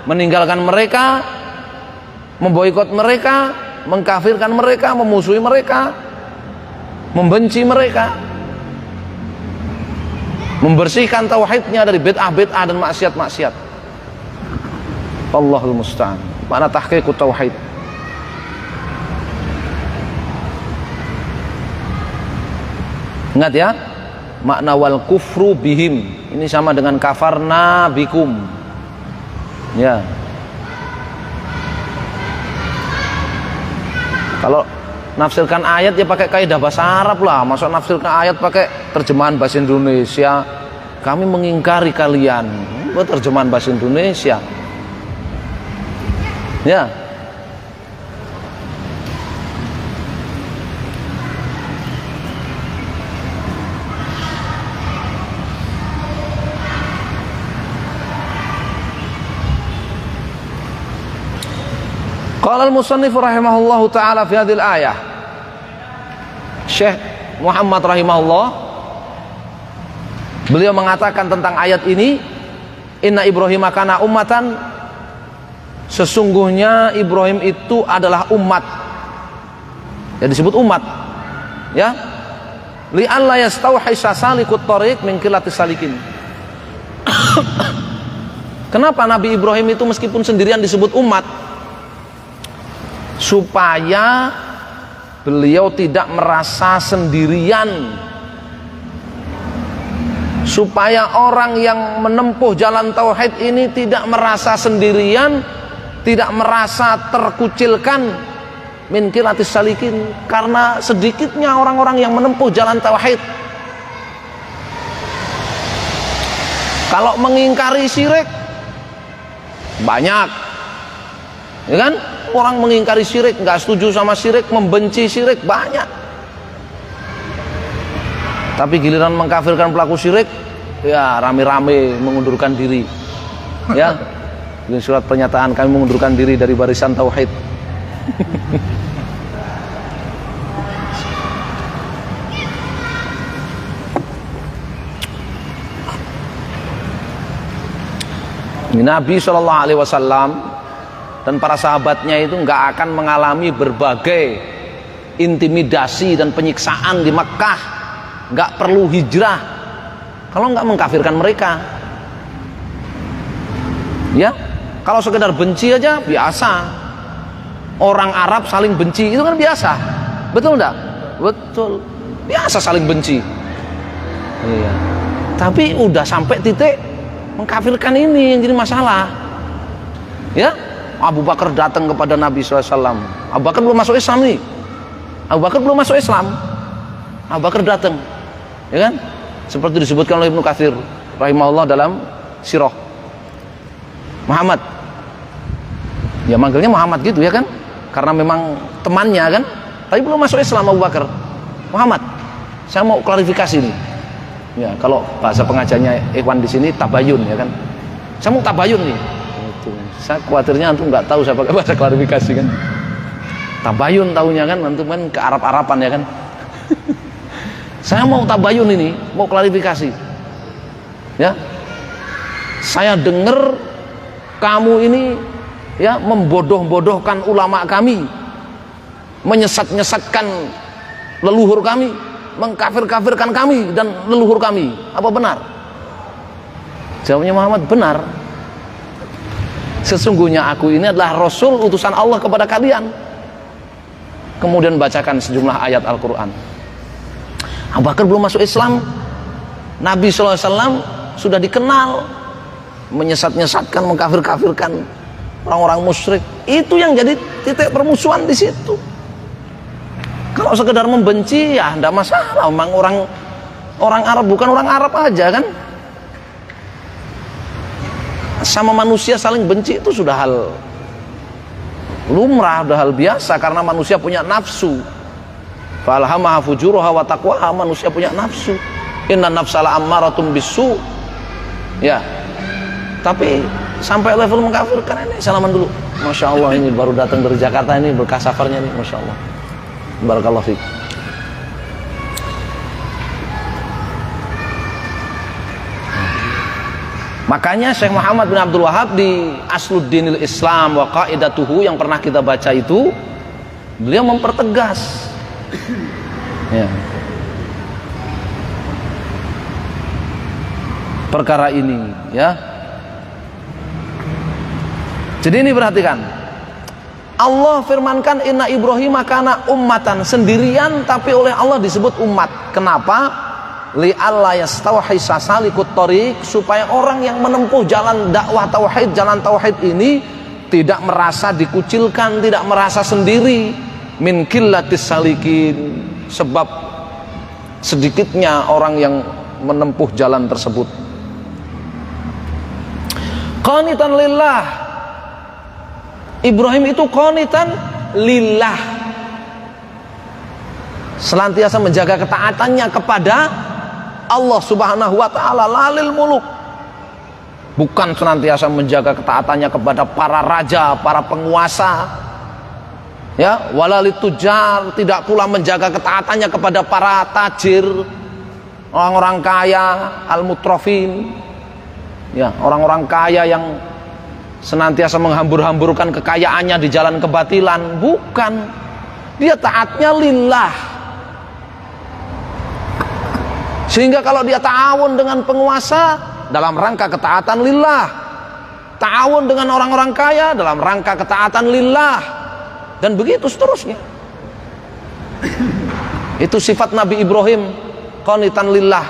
meninggalkan mereka, memboikot mereka, mengkafirkan mereka, memusuhi mereka, membenci mereka, membersihkan tauhidnya dari bid'ah-bid'ah dan maksiat-maksiat. Allahul musta'an. Mana tahqiqut tauhid? Ingat ya, makna wal kufru bihim ini sama dengan kafarna bikum. Ya. Kalau nafsirkan ayat ya pakai kaidah bahasa Arab lah. Masuk nafsirkan ayat pakai terjemahan bahasa Indonesia. Kami mengingkari kalian. Buat terjemahan bahasa Indonesia. Ya. Qala al-musannif rahimahullahu taala fi hadhil ayah. Syekh Muhammad rahimahullah beliau mengatakan tentang ayat ini, inna Ibrahim kana ummatan, sesungguhnya Ibrahim itu adalah umat. Ya, disebut umat. Ya. Li alla yastauhisha salikut thariq min qillatis salikin. Kenapa Nabi Ibrahim itu meskipun sendirian disebut umat? Supaya beliau tidak merasa sendirian, supaya orang yang menempuh jalan tauhid ini tidak merasa sendirian, tidak merasa terkucilkan min qillatis salikin, karena sedikitnya orang-orang yang menempuh jalan tauhid. Kalau mengingkari syirik banyak, ya kan? Orang mengingkari syirik, nggak setuju sama syirik, membenci syirik banyak. Tapi giliran mengkafirkan pelaku syirik, ya rame-rame mengundurkan diri. Ya, ini surat pernyataan kami mengundurkan diri dari barisan tauhid. Nabi SAW dan para sahabatnya itu nggak akan mengalami berbagai intimidasi dan penyiksaan di Mekah, nggak perlu hijrah kalau nggak mengkafirkan mereka. Ya, kalau sekedar benci aja biasa. Orang Arab saling benci itu kan biasa, betul nggak? Betul, biasa saling benci. Iya. Tapi udah sampai titik mengkafirkan ini yang jadi masalah. Ya. Abu Bakar datang kepada Nabi SAW. Abu Bakar belum masuk Islam nih. Abu Bakar belum masuk Islam. Abu Bakar datang, ya kan? Seperti disebutkan oleh Ibnu Katsir rahimahullah dalam Sirah. Muhammad, ya manggilnya Muhammad gitu ya kan? Karena memang temannya kan. Tapi belum masuk Islam Abu Bakar. Muhammad, saya mau klarifikasi nih. Ya, kalau bahasa pengajarnya Ikhwan di sini tabayun ya kan. Saya mau tabayun nih. Itu. Saya khawatirnya antum nggak tahu saya pakai bahasa klarifikasi kan. Tabayun tahunya kan, antum kan ke Arab-Araban ya kan. Saya mau tabayun ini, mau klarifikasi. Ya. Saya dengar kamu ini ya membodoh-bodohkan ulama kami, menyesat-nyesatkan leluhur kami, mengkafir-kafirkan kami dan leluhur kami. Apa benar? Jawabnya Muhammad, benar. Sesungguhnya aku ini adalah Rasul utusan Allah kepada kalian. Kemudian bacakan sejumlah ayat Al-Quran. Abu Bakar belum masuk Islam, Nabi SAW sudah dikenal menyesat-nyesatkan, mengkafir-kafirkan orang-orang musyrik. Itu yang jadi titik permusuhan di situ. Kalau sekedar membenci ya tidak masalah. Memang orang Arab bukan orang Arab aja kan. Sama manusia saling benci itu sudah hal lumrah, sudah hal biasa karena manusia punya nafsu. Falhamaha fujuraha wa taqwaha, manusia punya nafsu. Inna nafsala ammaratum bisu. Ya. Tapi sampai level mengkafirkan ini salaman dulu. Masya Allah, ini baru datang dari Jakarta ini berkah safarnya nih, Masya Allah. Barakallahu fiik. Makanya Syekh Muhammad bin Abdul Wahab di Asluddinil Islam wa Qaidatuhu yang pernah kita baca itu, beliau mempertegas ya, perkara ini ya. Jadi ini perhatikan, Allah firmankan inna Ibrahim kana ummatan, sendirian tapi oleh Allah disebut umat. Kenapa? Li'alla yastawhisa salikut thariq, supaya orang yang menempuh jalan dakwah tauhid, jalan tauhid ini tidak merasa dikucilkan, tidak merasa sendiri. Min qillatis salikin, sebab sedikitnya orang yang menempuh jalan tersebut. Qanitan lillah, Ibrahim itu qanitan lillah, senantiasa menjaga ketaatannya kepada Allah Subhanahu wa ta'ala, lalil muluk, bukan senantiasa menjaga ketaatannya kepada para raja, para penguasa ya, walalit tujar, tidak pula menjaga ketaatannya kepada para tajir, orang-orang kaya, al-mutrafin ya, orang-orang kaya yang senantiasa menghambur-hamburkan kekayaannya di jalan kebatilan. Bukan, dia taatnya lillah. Sehingga kalau dia ta'awun dengan penguasa dalam rangka ketaatan lillah, ta'awun dengan orang-orang kaya dalam rangka ketaatan lillah, dan begitu seterusnya. Itu sifat Nabi Ibrahim, qanitan lillah.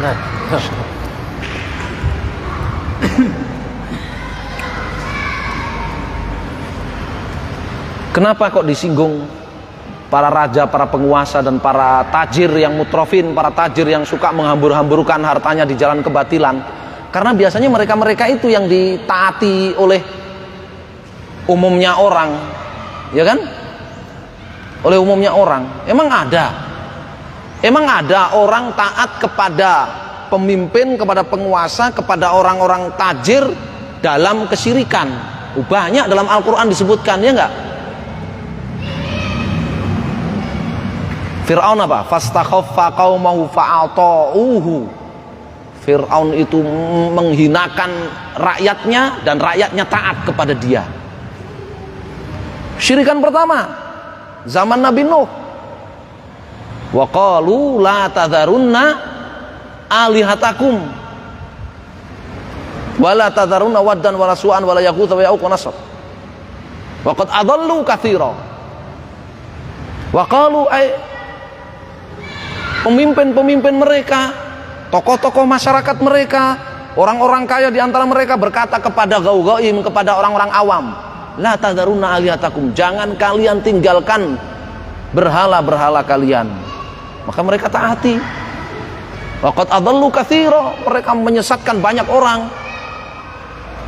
Nah, kenapa kok disinggung para raja, para penguasa dan para tajir yang mutrofin, para tajir yang suka menghambur-hamburkan hartanya di jalan kebatilan? Karena biasanya mereka-mereka itu yang ditaati oleh umumnya orang, ya kan? Oleh umumnya orang. Emang ada orang taat kepada pemimpin, kepada penguasa, kepada orang-orang tajir dalam kesyirikan? Banyak dalam Al-Quran disebutkan, ya enggak? Fir'aun apa? Fastakhaffa qaumahu fa'ata'uhu. Fir'aun itu menghinakan rakyatnya dan rakyatnya taat kepada dia. Syirikan pertama zaman Nabi Nuh. Wa qalu la tadharunna alihatakum wa la tadharunna waddan wa la su'an wa la yaghutha wa ya'uq wa nasr. Wa qad adallu katsira. Wa qalu pemimpin-pemimpin mereka, tokoh-tokoh masyarakat mereka Orang-orang kaya di antara mereka berkata kepada gaugaim, kepada orang-orang awam, la tadarunna alihatakum, jangan kalian tinggalkan berhala-berhala kalian. Maka mereka taati. Waqad adallu katsira, mereka menyesatkan banyak orang.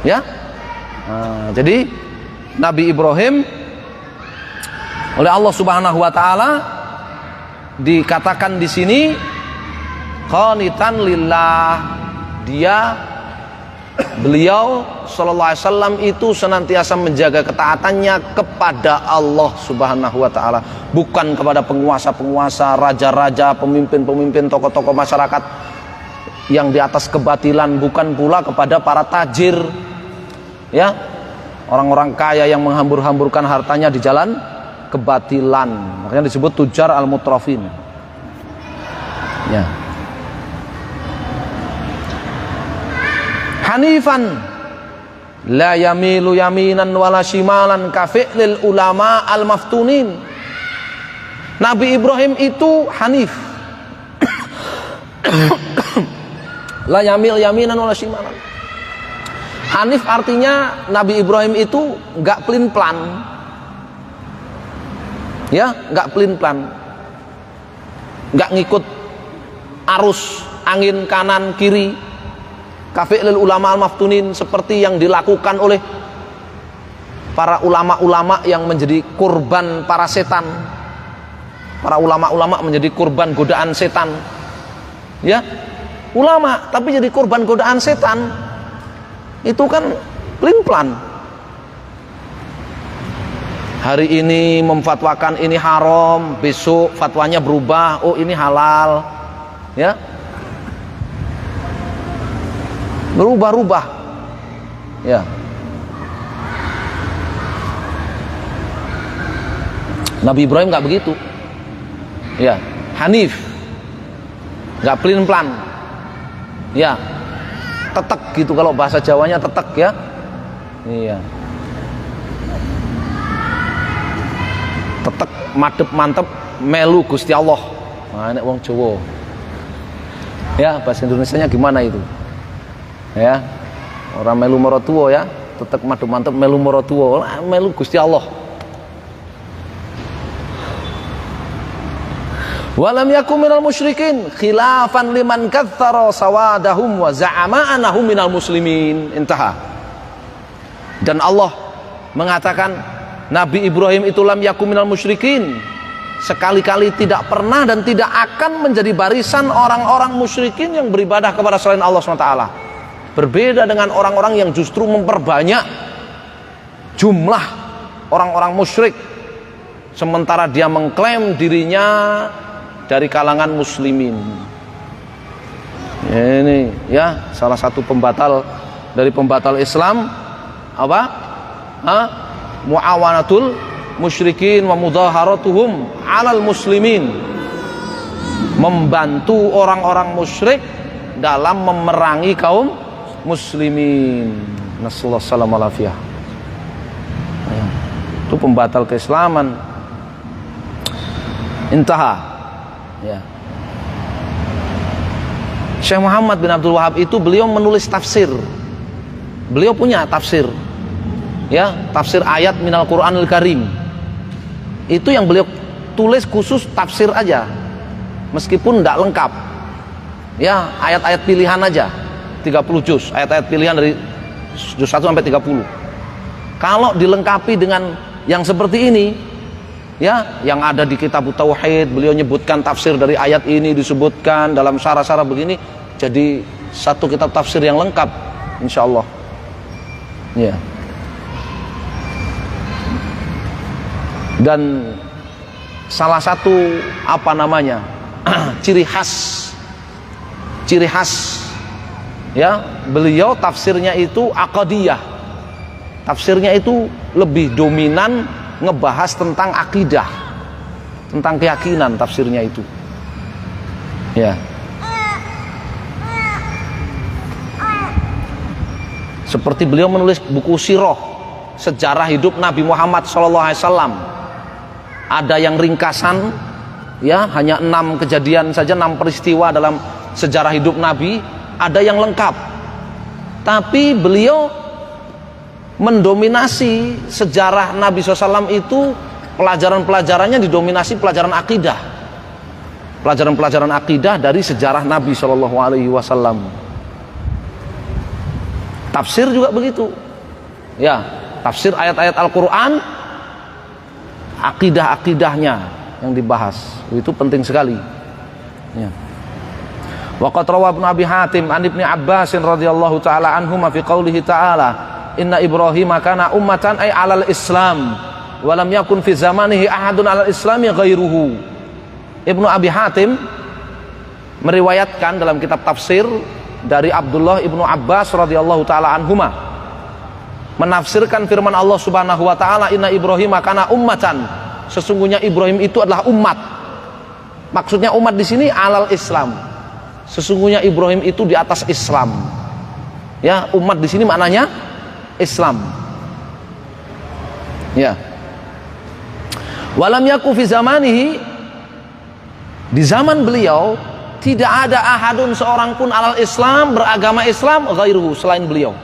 Ya. Nah, jadi Nabi Ibrahim oleh Allah Subhanahu wa taala dikatakan di sini qanitan lillah. Beliau sallallahu alaihi wasallam itu senantiasa menjaga ketaatannya kepada Allah Subhanahu wa taala, bukan kepada penguasa-penguasa, raja-raja, pemimpin-pemimpin, tokoh-tokoh masyarakat yang di atas kebatilan, bukan pula kepada para tajir, ya, orang-orang kaya yang menghambur-hamburkan hartanya di jalan kebatilan. Makanya disebut tujar al-mutrafin. Ya. Hanifan la yamilu yaminan wala shimalan kafi'lil ulama al-maftunin. Nabi Ibrahim itu hanif. La yamil yaminan wala shimalan. Hanif artinya Nabi Ibrahim itu enggak pelin-pelan. Ya, enggak pelin-pelan. Enggak ngikut arus angin kanan kiri. Kafi'lil ulama al-maftunin, seperti yang dilakukan oleh para ulama-ulama yang menjadi kurban para setan. Para ulama-ulama menjadi kurban godaan setan. Ya, ulama tapi jadi kurban godaan setan. Itu kan pelin-pelan. Hari ini memfatwakan ini haram, besok fatwanya berubah, oh ini halal. Ya. Berubah-ubah. Ya. Nabi Ibrahim enggak begitu. Ya, hanif. Enggak pelin-pelan. Ya. Tetek gitu, kalau bahasa Jawanya tetek, ya. Iya. Tetek, madep, mantep, melu Gusti Allah. Nah, nek wong Jawa. Ya, bahasa Indonesianya gimana itu? Ya, orang melu marotuwo, ya, tetek madu mantep melu marotuwo, melu Gusti Allah. Walam yakum minal musyrikin khilafan liman katsara sawadahum wa za'ama annahum minal muslimin. Intaha. Dan Allah mengatakan Nabi Ibrahim itu lam yakum minal musyrikin, sekali-kali tidak pernah dan tidak akan menjadi barisan orang-orang musyrikin yang beribadah kepada selain Allah SWT. Berbeda dengan orang-orang yang justru memperbanyak jumlah orang-orang musyrik, sementara dia mengklaim dirinya dari kalangan muslimin. Ini ya salah satu pembatal dari pembatal Islam, apa? Muawanatul musyrikin wa mudaharatuhum 'alal muslimin. Membantu orang-orang musyrik dalam memerangi kaum muslimin. Nasallahu salam alafiyah. Itu pembatal keislaman. Intaha. Ya. Syekh Muhammad bin Abdul Wahab itu beliau menulis tafsir. Beliau punya tafsir. Ya, tafsir ayat minal Qur'anil Karim. Itu yang beliau tulis khusus tafsir aja. Meskipun tidak lengkap. Ya, ayat-ayat pilihan aja. 30 juz, ayat-ayat pilihan dari juz 1 sampai 30. Kalau dilengkapi dengan yang seperti ini, ya, yang ada di kitab Tauhid, beliau nyebutkan tafsir dari ayat ini, disebutkan dalam syarah-syarah begini, jadi satu kitab tafsir yang lengkap, insyaallah. Ya. Dan salah satu ciri khas ya, beliau tafsirnya itu aqadiyah. Tafsirnya itu lebih dominan ngebahas tentang akidah, tentang keyakinan tafsirnya itu. Ya. Seperti beliau menulis buku sirah, sejarah hidup Nabi Muhammad SAW. Ada yang ringkasan, ya, hanya 6 kejadian saja, 6 peristiwa dalam sejarah hidup Nabi. Ada yang lengkap, Tapi beliau mendominasi sejarah Nabi SAW itu, pelajaran-pelajarannya didominasi pelajaran akidah. Pelajaran-pelajaran akidah dari sejarah Nabi SAW. Tafsir juga begitu. Ya, tafsir ayat-ayat Al-Quran, akidah-akidahnya yang dibahas. Itu penting sekali. Ya. Waqad rawa Ibnu Abi Hatim an Ibnu Abbas radhiyallahu taala anhuma fi qoulihi ta'ala inna Ibrahim kana ummatan ay 'alal Islam wa lam yakun fi zamanihi ahadun 'alal Islami ghairuhu. Ibnu Abi Hatim meriwayatkan dalam kitab tafsir dari Abdullah Ibnu Abbas radhiyallahu taala anhuma menafsirkan firman Allah Subhanahu wa taala inna Ibrahim kana ummatan, sesungguhnya Ibrahim itu adalah umat. Maksudnya umat di sini 'alal Islam. Sesungguhnya Ibrahim itu di atas Islam. Ya, umat di sini maknanya Islam. Ya. Walam yaku fi zamanihi, di zaman beliau tidak ada ahadun seorang pun alal Islam, beragama Islam ghairuhu, selain beliau.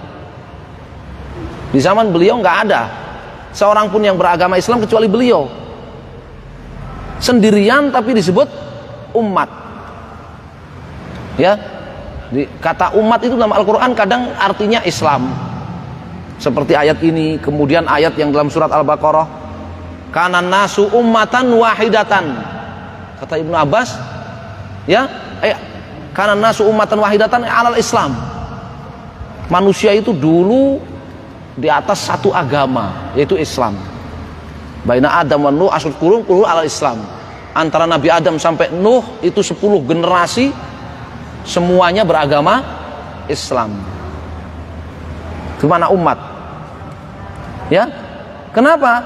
Di zaman beliau nggak ada seorang pun yang beragama Islam kecuali beliau. Sendirian tapi disebut umat. Ya, kata umat itu dalam Al-Quran kadang artinya Islam, seperti ayat ini. Kemudian ayat yang dalam surat Al-Baqarah, kana nasu ummatan wahidatan, kata Ibnu Abbas, ya, kana nasu ummatan wahidatan alal Islam. Manusia itu dulu di atas satu agama, yaitu Islam. Baina Adam wa Nuh asrul qurun kullu alal Islam. Antara Nabi Adam sampai Nuh itu 10 generasi, semuanya beragama Islam. Gimana umat? Ya, kenapa?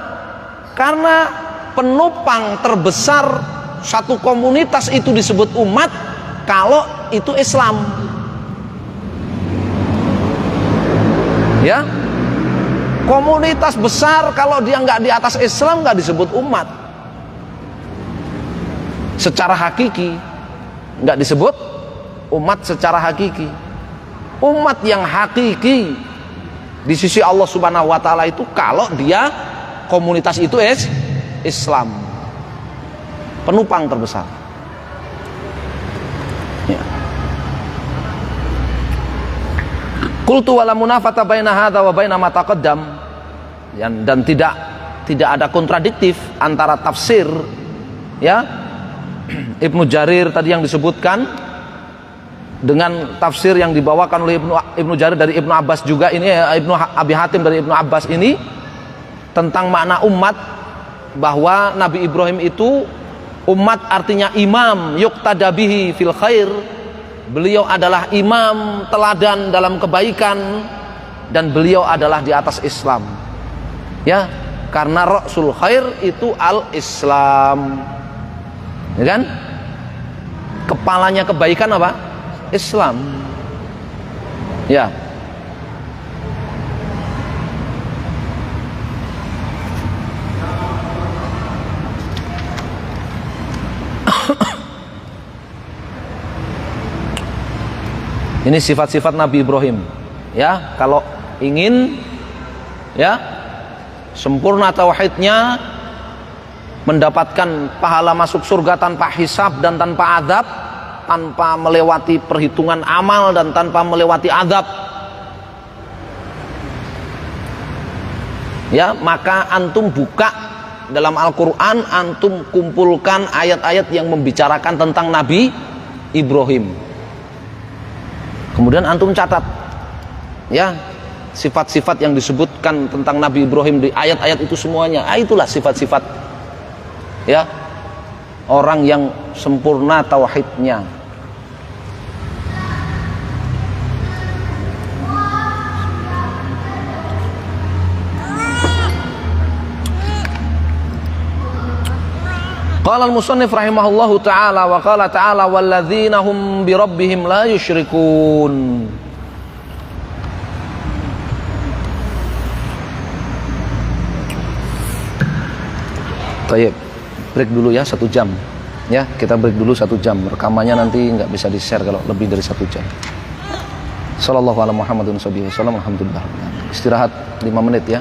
Karena penopang terbesar satu komunitas itu disebut umat kalau itu Islam. Ya, komunitas besar kalau dia nggak di atas Islam nggak disebut umat. Secara hakiki nggak disebut umat secara hakiki. Umat yang hakiki di sisi Allah Subhanahu wa taala itu kalau dia komunitas itu Islam. Penopang terbesar. Ya. Qultu wala munafata baina hadza wa baina ma taqaddam. Dan tidak ada kontradiktif antara tafsir, ya, Ibnu Jarir tadi yang disebutkan dengan tafsir yang dibawakan oleh Ibnu Jarir dari Ibnu Abbas juga ini, Ibnu Abi Hatim dari Ibnu Abbas ini, tentang makna umat, bahwa Nabi Ibrahim itu umat artinya imam yuqtada bihi fil khair. Beliau adalah imam teladan dalam kebaikan dan beliau adalah di atas Islam. Ya, karena Rasul khair itu al-Islam. Ya kan? Kepalanya kebaikan apa? Islam. Ya. Ini sifat-sifat Nabi Ibrahim. Ya, kalau ingin ya sempurna tauhidnya, mendapatkan pahala masuk surga tanpa hisab dan tanpa azab, tanpa melewati perhitungan amal dan tanpa melewati azab, ya, maka antum buka dalam Al-Quran, antum kumpulkan ayat-ayat yang membicarakan tentang Nabi Ibrahim, kemudian antum catat, ya, sifat-sifat yang disebutkan tentang Nabi Ibrahim di ayat-ayat itu semuanya. Itulah sifat-sifat, ya, orang yang sempurna tauhidnya. Qala al-musannif rahimahullahu ta'ala wa qala ta'ala walladzina hum bi rabbihim la yusyrikun. Baik, break dulu ya 1 jam. Ya, kita break dulu 1 jam. Rekamannya nanti nggak bisa di-share kalau lebih dari 1 jam. Sallallahu ala Muhammadin sallallahu alaihi wasallam. Alhamdulillah. Istirahat 5 menit ya.